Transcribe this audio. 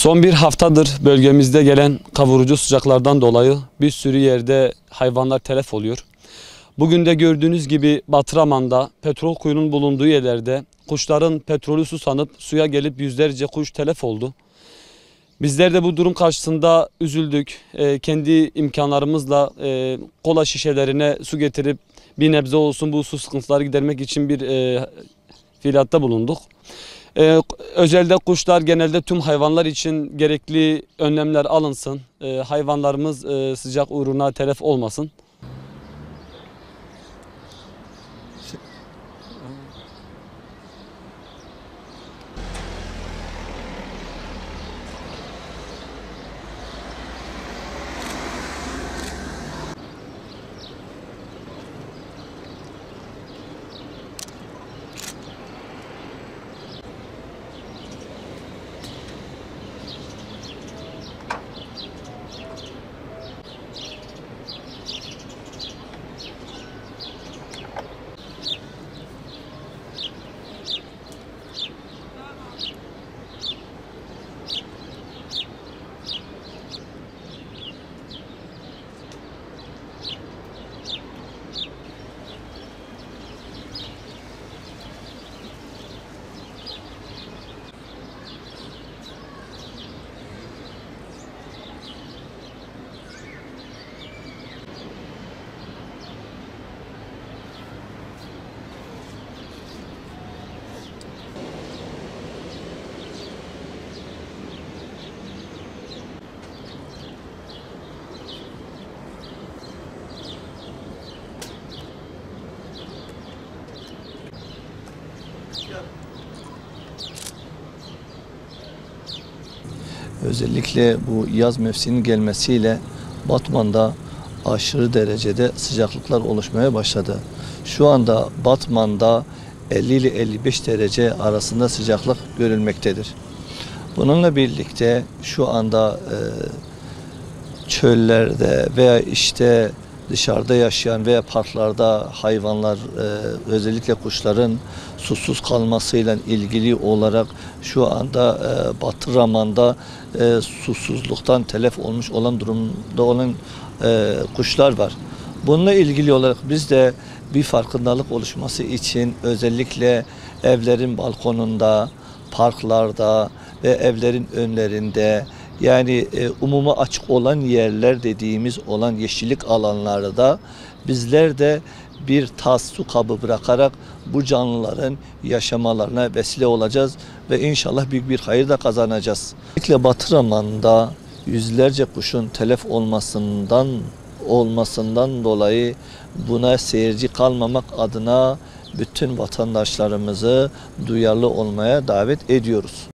Son bir haftadır bölgemizde gelen kavurucu sıcaklardan dolayı bir sürü yerde hayvanlar telef oluyor. Bugün de gördüğünüz gibi Batıraman'da petrol kuyunun bulunduğu yerlerde kuşların petrolü susanıp suya gelip yüzlerce kuş telef oldu. Bizler de bu durum karşısında üzüldük. Kendi imkanlarımızla kola şişelerine su getirip bir nebze olsun bu su sıkıntıları gidermek için bir fiiliyatta bulunduk. Özelde kuşlar, genelde tüm hayvanlar için gerekli önlemler alınsın. Hayvanlarımız sıcak uğruna telef olmasın. Özellikle bu yaz mevsiminin gelmesiyle Batman'da aşırı derecede sıcaklıklar oluşmaya başladı. Şu anda Batman'da 50 ile 55 derece arasında sıcaklık görülmektedir. Bununla birlikte şu anda çöllerde veya işte dışarıda yaşayan veya parklarda hayvanlar, özellikle kuşların susuz kalmasıyla ilgili olarak şu anda Batıraman'da susuzluktan telef olmuş olan durumda olan kuşlar var. Bununla ilgili olarak biz de bir farkındalık oluşması için özellikle evlerin balkonunda, parklarda ve evlerin önlerinde, yani umuma açık olan yerler dediğimiz olan yeşillik alanlarda bizler de bir tas su kabı bırakarak bu canlıların yaşamalarına vesile olacağız ve inşallah büyük bir hayır da kazanacağız. Özellikle Batıraman'da yüzlerce kuşun telef olmasından dolayı buna seyirci kalmamak adına bütün vatandaşlarımızı duyarlı olmaya davet ediyoruz.